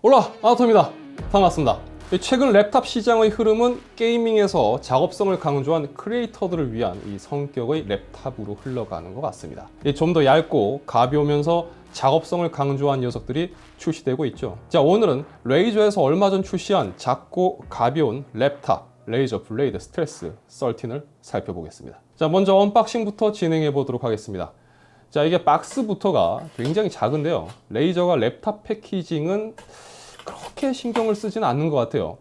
올라! 아나토입니다. 반갑습니다. 최근 랩탑 시장의 흐름은 게이밍에서 작업성을 강조한 크리에이터들을 위한 이 성격의 랩탑으로 흘러가는 것 같습니다. 좀 더 얇고 가벼우면서 작업성을 강조한 녀석들이 출시되고 있죠. 자, 오늘은 레이저에서 얼마 전 출시한 작고 가벼운 랩탑 레이저 블레이드 스텔스 13을 살펴보겠습니다. 자, 먼저 언박싱부터 진행해 보도록 하겠습니다. 자, 이게 박스부터가 굉장히 작은데요. 레이저가 랩탑 패키징은 그렇게 신경을 쓰지는 않는 것 같아요.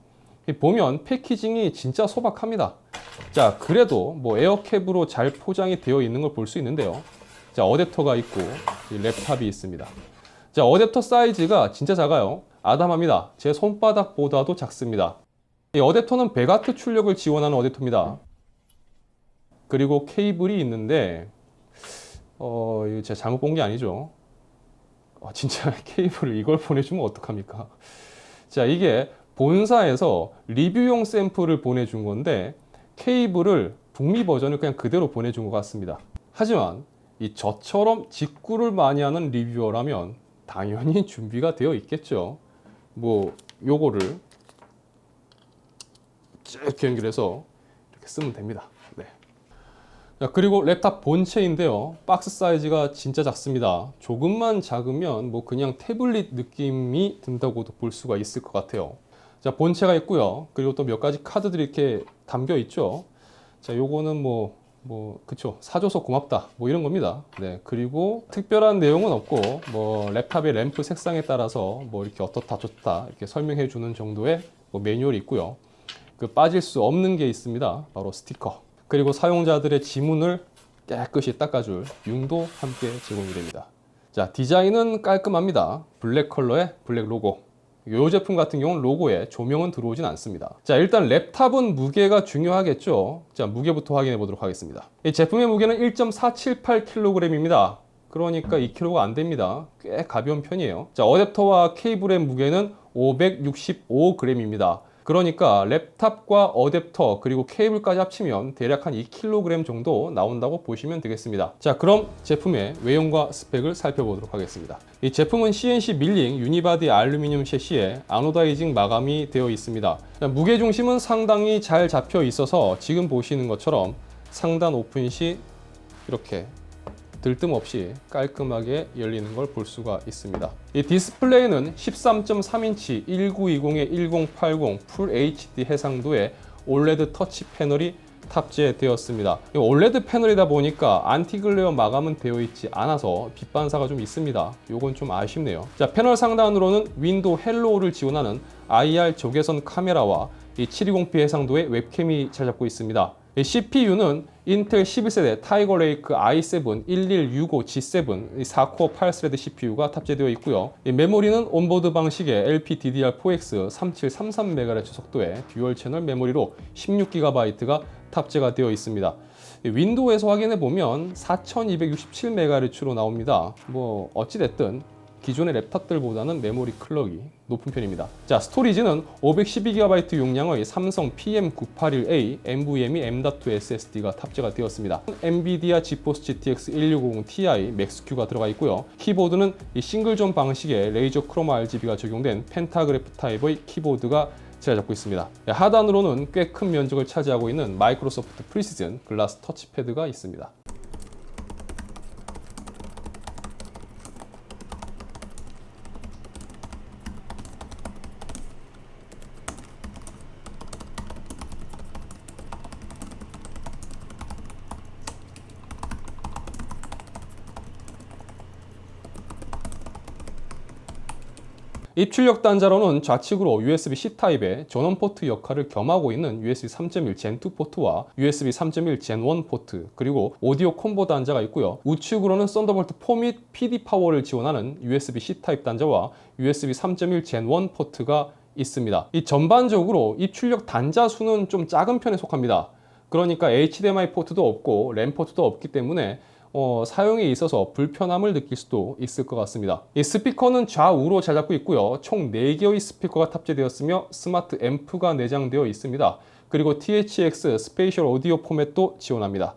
보면 패키징이 진짜 소박합니다. 자, 그래도 뭐 에어캡으로 잘 포장이 되어 있는 걸 볼 수 있는데요. 자, 어댑터가 있고 이 랩탑이 있습니다. 자, 어댑터 사이즈가 진짜 작아요. 아담합니다. 제 손바닥보다도 작습니다. 이 어댑터는 100W 출력을 지원하는 어댑터입니다. 그리고 케이블이 있는데 이거 제가 잘못 본 게 아니죠. 진짜 케이블을 이걸 보내주면 어떡합니까? 자, 이게 본사에서 리뷰용 샘플을 보내준 건데 케이블을 북미 버전을 그냥 그대로 보내준 것 같습니다. 하지만 저처럼 직구를 많이 하는 리뷰어라면 당연히 준비가 되어 있겠죠. 뭐 요거를 쭉 연결해서 이렇게 쓰면 됩니다. 네. 자, 그리고 랩탑 본체인데요. 박스 사이즈가 진짜 작습니다. 조금만 작으면 뭐 그냥 태블릿 느낌이 든다고도 볼 수가 있을 것 같아요. 자, 본체가 있고요. 그리고 또 몇 가지 카드들이 이렇게 담겨 있죠. 자, 요거는 그쵸. 사줘서 고맙다. 뭐 이런 겁니다. 네. 그리고 특별한 내용은 없고, 랩탑의 램프 색상에 따라서 이렇게 어떻다 좋다 이렇게 설명해 주는 정도의 매뉴얼이 있고요. 빠질 수 없는 게 있습니다. 바로 스티커. 그리고 사용자들의 지문을 깨끗이 닦아줄 융도 함께 제공이 됩니다. 자, 디자인은 깔끔합니다. 블랙 컬러의 블랙 로고. 이 제품 같은 경우는 로고에 조명은 들어오진 않습니다. 자, 일단 랩탑은 무게가 중요하겠죠. 자, 무게부터 확인해 보도록 하겠습니다. 이 제품의 무게는 1.478kg입니다. 그러니까 2kg가 안 됩니다. 꽤 가벼운 편이에요. 자, 어댑터와 케이블의 무게는 565g입니다. 그러니까 랩탑과 어댑터 그리고 케이블까지 합치면 대략 한 2kg 정도 나온다고 보시면 되겠습니다. 자, 그럼 제품의 외형과 스펙을 살펴보도록 하겠습니다. 이 제품은 CNC 밀링 유니바디 알루미늄 셰시에 아노다이징 마감이 되어 있습니다. 자, 무게중심은 상당히 잘 잡혀 있어서 지금 보시는 것처럼 상단 오픈 시 이렇게 들뜸 없이 깔끔하게 열리는 걸 볼 수가 있습니다. 이 디스플레이는 13.3인치 1920-1080 풀 HD 해상도의 OLED 터치 패널이 탑재되었습니다. 이 OLED 패널이다 보니까 안티글레어 마감은 되어 있지 않아서 빛 반사가 좀 있습니다. 이건 좀 아쉽네요. 자, 패널 상단으로는 윈도우 헬로우를 지원하는 IR 적외선 카메라와 이 720p 해상도의 웹캠이 잘 잡고 있습니다. CPU는 인텔 11세대 타이거 레이크 i7 1165G7 4코어 8스레드 CPU가 탑재되어 있고요. 메모리는 온보드 방식의 LPDDR4X 3733MHz 속도의 듀얼 채널 메모리로 16GB가 탑재가 되어 있습니다. 윈도우에서 확인해 보면 4267MHz로 나옵니다. 어찌됐든 기존의 랩탑들보다는 메모리 클럭이 높은 편입니다. 자, 스토리지는 512GB 용량의 삼성 PM981A NVMe M.2 SSD가 탑재가 되었습니다. 엔비디아 지포스 GTX 1650 Ti 맥스Q가 들어가 있고요. 키보드는 이 싱글존 방식의 레이저 크로마 RGB가 적용된 펜타그래프 타입의 키보드가 잘 잡고 있습니다. 하단으로는 꽤 큰 면적을 차지하고 있는 마이크로소프트 프리시즌 글라스 터치패드가 있습니다. 입출력 단자로는 좌측으로 USB-C 타입의 전원 포트 역할을 겸하고 있는 USB 3.1 Gen2 포트와 USB 3.1 Gen1 포트, 그리고 오디오 콤보 단자가 있고요. 우측으로는 썬더볼트 4 및 PD 파워를 지원하는 USB-C 타입 단자와 USB 3.1 Gen1 포트가 있습니다. 이 전반적으로 입출력 단자 수는 좀 작은 편에 속합니다. 그러니까 HDMI 포트도 없고 램 포트도 없기 때문에 사용에 있어서 불편함을 느낄 수도 있을 것 같습니다. 이 스피커는 좌우로 잘 잡고 있고요. 총 4개의 스피커가 탑재되었으며 스마트 앰프가 내장되어 있습니다. 그리고 THX 스페이셜 오디오 포맷도 지원합니다.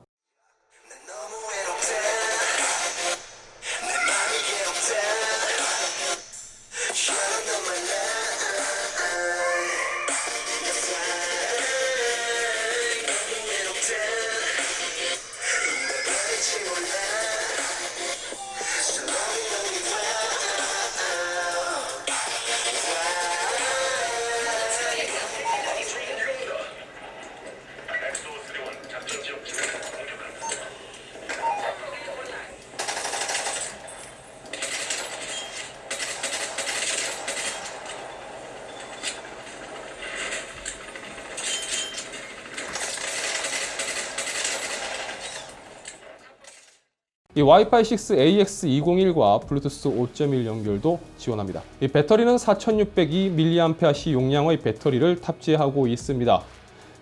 이 와이파이 6 AX201과 블루투스 5.1 연결도 지원합니다. 이 배터리는 4602mAh 용량의 배터리를 탑재하고 있습니다.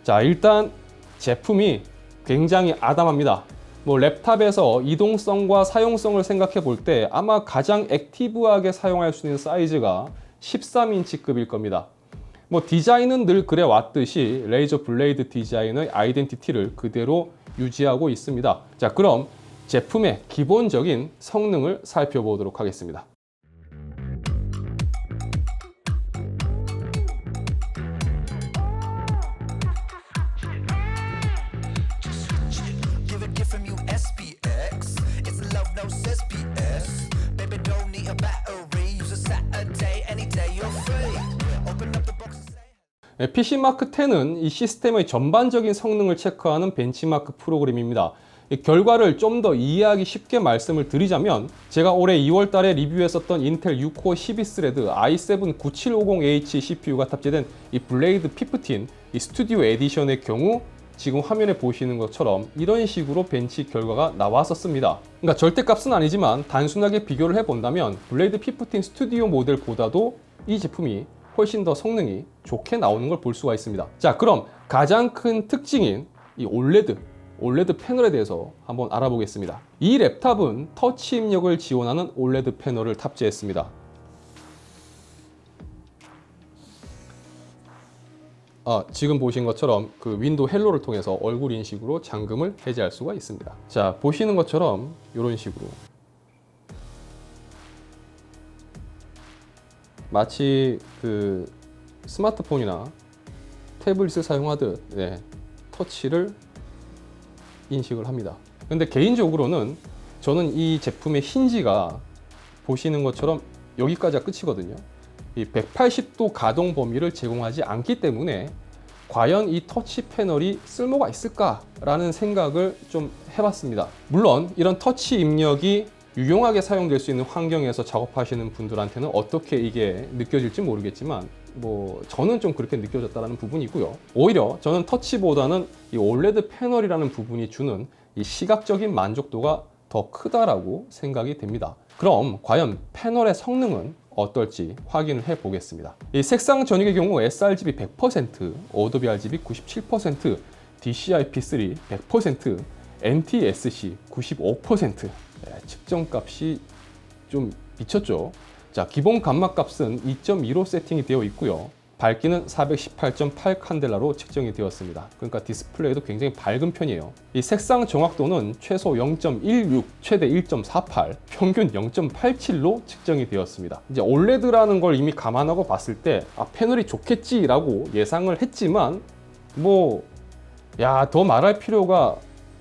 자, 일단 제품이 굉장히 아담합니다. 뭐 랩탑에서 이동성과 사용성을 생각해 볼 때 아마 가장 액티브하게 사용할 수 있는 사이즈가 13인치급일 겁니다. 뭐 디자인은 늘 그래 왔듯이 레이저 블레이드 디자인의 아이덴티티를 그대로 유지하고 있습니다. 자, 그럼 제품의 기본적인 성능을 살펴보도록 하겠습니다. PC마크10은 이 시스템의 전반적인 성능을 체크하는 벤치마크 프로그램입니다. 이 결과를 좀 더 이해하기 쉽게 말씀을 드리자면 제가 올해 2월 달에 리뷰했었던 인텔 6코어 12스레드 i7-9750H CPU가 탑재된 이 블레이드 P15 이 스튜디오 에디션의 경우 지금 화면에 보시는 것처럼 이런 식으로 벤치 결과가 나왔었습니다. 그러니까 절대값은 아니지만 단순하게 비교를 해본다면 블레이드 P15 스튜디오 모델보다도 이 제품이 훨씬 더 성능이 좋게 나오는 걸 볼 수가 있습니다. 자, 그럼 가장 큰 특징인 이 OLED 패널에 대해서 한번 알아보겠습니다. 이 랩탑은 터치 입력을 지원하는 OLED 패널을 탑재했습니다. 지금 보신 것처럼 그 윈도우 헬로를 통해서 얼굴 인식으로 잠금을 해제할 수가 있습니다. 자, 보시는 것처럼 이런 식으로 마치 그 스마트폰이나 태블릿을 사용하듯 터치를 인식을 합니다. 근데 개인적으로는 저는 이 제품의 힌지가 보시는 것처럼 여기까지가 끝이거든요. 이 180도 가동 범위를 제공하지 않기 때문에 과연 이 터치 패널이 쓸모가 있을까라는 생각을 좀 해봤습니다. 물론 이런 터치 입력이 유용하게 사용될 수 있는 환경에서 작업하시는 분들한테는 어떻게 이게 느껴질지 모르겠지만 뭐 저는 좀 그렇게 느껴졌다는 부분이 있고요. 오히려 저는 터치보다는 이 OLED 패널이라는 부분이 주는 이 시각적인 만족도가 더 크다라고 생각이 됩니다. 그럼 과연 패널의 성능은 어떨지 확인을 해 보겠습니다. 이 색상 전역의 경우 sRGB 100%, Adobe RGB 97%, DCI-P3 100%, NTSC 95%. 측정값이 좀 미쳤죠. 자, 기본 감마값은 2.15 세팅이 되어 있고요. 밝기는 418.8 칸델라로 측정이 되었습니다. 그러니까 디스플레이도 굉장히 밝은 편이에요. 이 색상 정확도는 최소 0.16, 최대 1.48, 평균 0.87로 측정이 되었습니다. 이제 OLED라는 걸 이미 감안하고 봤을 때 패널이 좋겠지라고 예상을 했지만 더 말할 필요가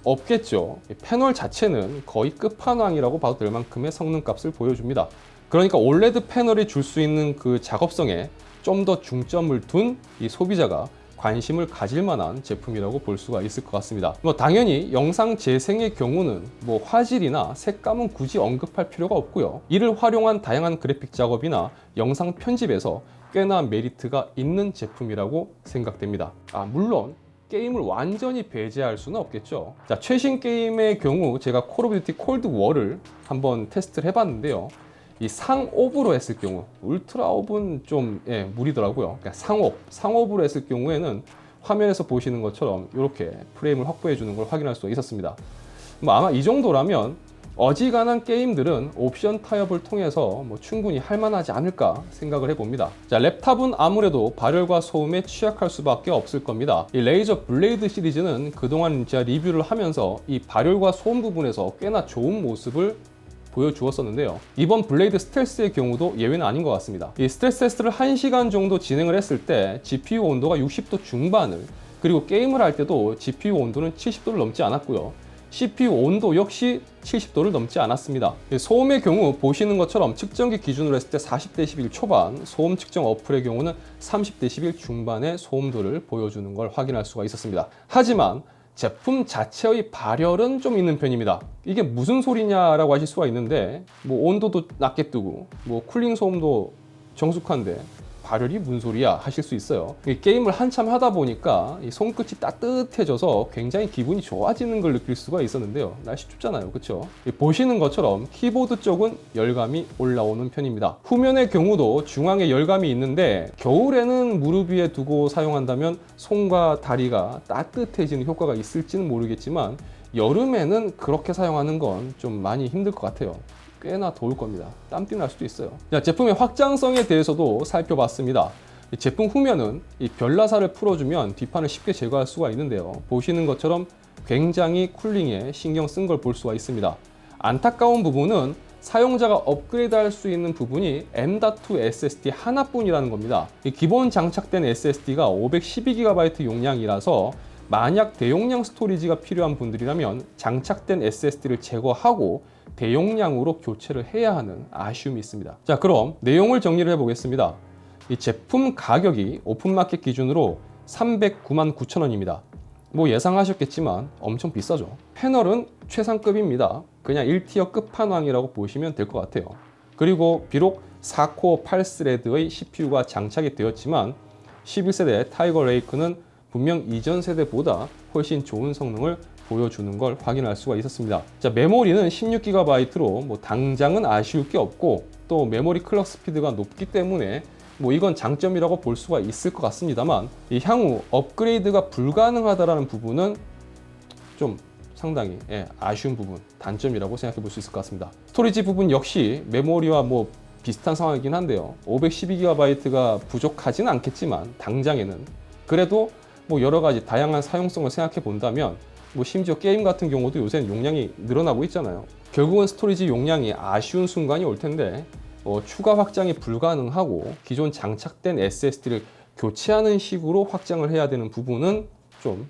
없겠죠. 패널 자체는 거의 끝판왕이라고 봐도 될 만큼의 성능값을 보여줍니다. 그러니까 OLED 패널이 줄 수 있는 그 작업성에 좀 더 중점을 둔 이 소비자가 관심을 가질 만한 제품이라고 볼 수가 있을 것 같습니다. 당연히 영상 재생의 경우는 화질이나 색감은 굳이 언급할 필요가 없고요. 이를 활용한 다양한 그래픽 작업이나 영상 편집에서 꽤나 메리트가 있는 제품이라고 생각됩니다. 물론 게임을 완전히 배제할 수는 없겠죠. 자, 최신 게임의 경우 제가 콜 오브 듀티 콜드 워를 한번 테스트를 해봤는데요. 이 상옵으로 했을 경우, 울트라옵은 좀 무리더라고요. 그러니까 상옵으로 했을 경우에는 화면에서 보시는 것처럼 이렇게 프레임을 확보해 주는 걸 확인할 수 있었습니다. 아마 이 정도라면 어지간한 게임들은 옵션 타협을 통해서 충분히 할만하지 않을까 생각을 해봅니다. 자, 랩탑은 아무래도 발열과 소음에 취약할 수밖에 없을 겁니다. 이 레이저 블레이드 시리즈는 그동안 제가 리뷰를 하면서 이 발열과 소음 부분에서 꽤나 좋은 모습을 보여주었었는데요. 이번 블레이드 스텔스의 경우도 예외는 아닌 것 같습니다. 이 스트레스 테스트를 1시간 정도 진행을 했을 때 GPU 온도가 60도 중반을, 그리고 게임을 할 때도 GPU 온도는 70도를 넘지 않았고요. CPU 온도 역시 70도를 넘지 않았습니다. 소음의 경우 보시는 것처럼 측정기 기준으로 했을 때 40dB 초반, 소음 측정 어플의 경우는 30dB 중반의 소음도를 보여주는 걸 확인할 수가 있었습니다. 하지만 제품 자체의 발열은 좀 있는 편입니다. 이게 무슨 소리냐라고 하실 수가 있는데 온도도 낮게 뜨고 쿨링 소음도 정숙한데 발열이 무슨 소리야 하실 수 있어요. 이 게임을 한참 하다 보니까 이 손끝이 따뜻해져서 굉장히 기분이 좋아지는 걸 느낄 수가 있었는데요. 날씨 춥잖아요, 그렇죠? 보시는 것처럼 키보드 쪽은 열감이 올라오는 편입니다. 후면의 경우도 중앙에 열감이 있는데 겨울에는 무릎 위에 두고 사용한다면 손과 다리가 따뜻해지는 효과가 있을지는 모르겠지만 여름에는 그렇게 사용하는 건 좀 많이 힘들 것 같아요. 꽤나 더울 겁니다. 땀띠 날 수도 있어요. 자, 제품의 확장성에 대해서도 살펴봤습니다. 제품 후면은 이 별나사를 풀어주면 뒷판을 쉽게 제거할 수가 있는데요. 보시는 것처럼 굉장히 쿨링에 신경 쓴 걸 볼 수가 있습니다. 안타까운 부분은 사용자가 업그레이드 할 수 있는 부분이 M.2 SSD 하나뿐이라는 겁니다. 기본 장착된 SSD가 512GB 용량이라서 만약 대용량 스토리지가 필요한 분들이라면 장착된 SSD를 제거하고 대용량으로 교체를 해야 하는 아쉬움이 있습니다. 자, 그럼 내용을 정리를 해보겠습니다. 이 제품 가격이 오픈마켓 기준으로 309만 9천 원입니다. 뭐 예상하셨겠지만 엄청 비싸죠. 패널은 최상급입니다. 그냥 1티어 끝판왕이라고 보시면 될 것 같아요. 그리고 비록 4코어 8스레드의 CPU가 장착이 되었지만 11세대 타이거 레이크는 분명 이전 세대보다 훨씬 좋은 성능을 보여주는 걸 확인할 수가 있었습니다. 자, 메모리는 16GB로 뭐 당장은 아쉬울 게 없고 또 메모리 클럭 스피드가 높기 때문에 뭐 이건 장점이라고 볼 수가 있을 것 같습니다만 이 향후 업그레이드가 불가능하다라는 부분은 좀 상당히 아쉬운 부분, 단점이라고 생각해 볼 수 있을 것 같습니다. 스토리지 부분 역시 메모리와 뭐 비슷한 상황이긴 한데요. 512GB가 부족하지는 않겠지만 당장에는 그래도 뭐 여러 가지 다양한 사용성을 생각해 본다면 뭐 심지어 게임 같은 경우도 요새는 용량이 늘어나고 있잖아요. 결국은 스토리지 용량이 아쉬운 순간이 올 텐데 추가 확장이 불가능하고 기존 장착된 SSD를 교체하는 식으로 확장을 해야 되는 부분은 좀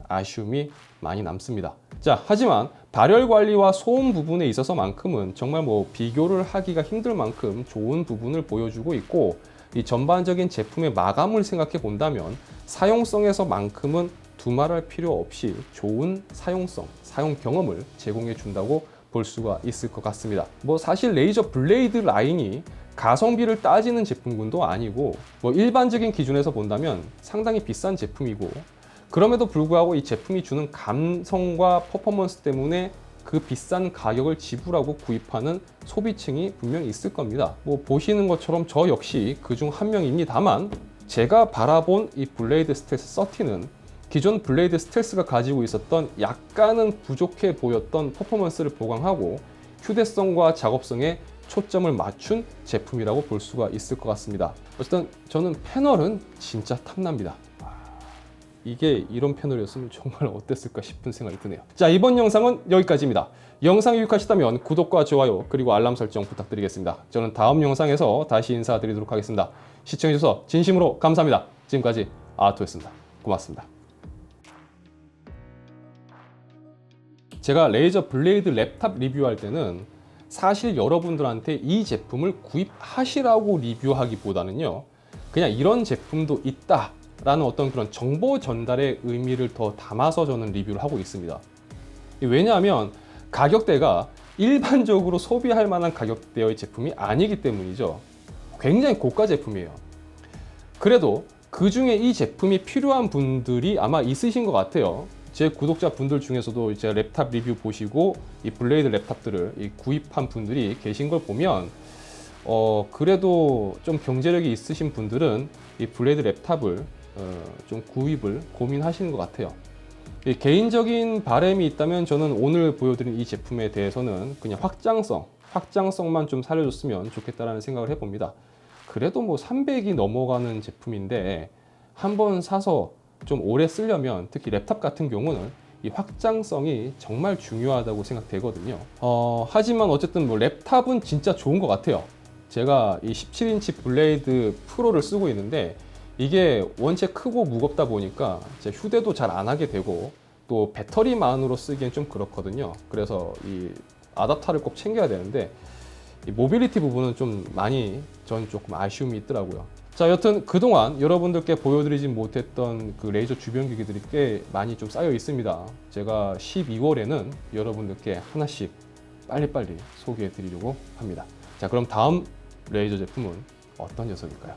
아쉬움이 많이 남습니다. 자, 하지만 발열 관리와 소음 부분에 있어서만큼은 정말 뭐 비교를 하기가 힘들 만큼 좋은 부분을 보여주고 있고 이 전반적인 제품의 마감을 생각해 본다면 사용성에서만큼은 두말할 필요 없이 좋은 사용성, 사용 경험을 제공해 준다고 볼 수가 있을 것 같습니다. 뭐 사실 레이저 블레이드 라인이 가성비를 따지는 제품군도 아니고 뭐 일반적인 기준에서 본다면 상당히 비싼 제품이고 그럼에도 불구하고 이 제품이 주는 감성과 퍼포먼스 때문에 그 비싼 가격을 지불하고 구입하는 소비층이 분명히 있을 겁니다. 뭐 보시는 것처럼 저 역시 그중 한 명입니다만 제가 바라본 이 블레이드 스텔스 30는 기존 블레이드 스텔스가 가지고 있었던 약간은 부족해 보였던 퍼포먼스를 보강하고 휴대성과 작업성에 초점을 맞춘 제품이라고 볼 수가 있을 것 같습니다. 어쨌든 저는 패널은 진짜 탐납니다. 이게 이런 패널이었으면 정말 어땠을까 싶은 생각이 드네요. 자, 이번 영상은 여기까지입니다. 영상이 유익하시다면 구독과 좋아요 그리고 알람 설정 부탁드리겠습니다. 저는 다음 영상에서 다시 인사드리도록 하겠습니다. 시청해주셔서 진심으로 감사합니다. 지금까지 아토였습니다. 고맙습니다. 제가 레이저 블레이드 랩탑 리뷰할 때는 사실 여러분들한테 이 제품을 구입하시라고 리뷰하기보다는요, 그냥 이런 제품도 있다 라는 어떤 그런 정보 전달의 의미를 더 담아서 저는 리뷰를 하고 있습니다. 왜냐하면 가격대가 일반적으로 소비할 만한 가격대의 제품이 아니기 때문이죠. 굉장히 고가 제품이에요. 그래도 그 중에 이 제품이 필요한 분들이 아마 있으신 것 같아요. 제 구독자 분들 중에서도 제가 랩탑 리뷰 보시고 이 블레이드 랩탑들을 구입한 분들이 계신 걸 보면 그래도 좀 경제력이 있으신 분들은 이 블레이드 랩탑을 좀 구입을 고민하시는 것 같아요. 개인적인 바람이 있다면 저는 오늘 보여드린 이 제품에 대해서는 그냥 확장성만 좀 살려줬으면 좋겠다라는 생각을 해봅니다. 그래도 뭐 300이 넘어가는 제품인데 한번 사서 좀 오래 쓰려면 특히 랩탑 같은 경우는 이 확장성이 정말 중요하다고 생각되거든요. 하지만 어쨌든 뭐 랩탑은 진짜 좋은 것 같아요. 제가 이 17인치 블레이드 프로를 쓰고 있는데 이게 원체 크고 무겁다 보니까 제 휴대도 잘 안 하게 되고 또 배터리만으로 쓰기엔 좀 그렇거든요. 그래서 이 아답터를 꼭 챙겨야 되는데 이 모빌리티 부분은 좀 많이 전 조금 아쉬움이 있더라고요. 자, 여튼 그동안 여러분들께 보여드리지 못했던 그 레이저 주변 기기들이 꽤 많이 좀 쌓여 있습니다. 제가 12월에는 여러분들께 하나씩 빨리빨리 소개해 드리려고 합니다. 자, 그럼 다음 레이저 제품은 어떤 녀석일까요?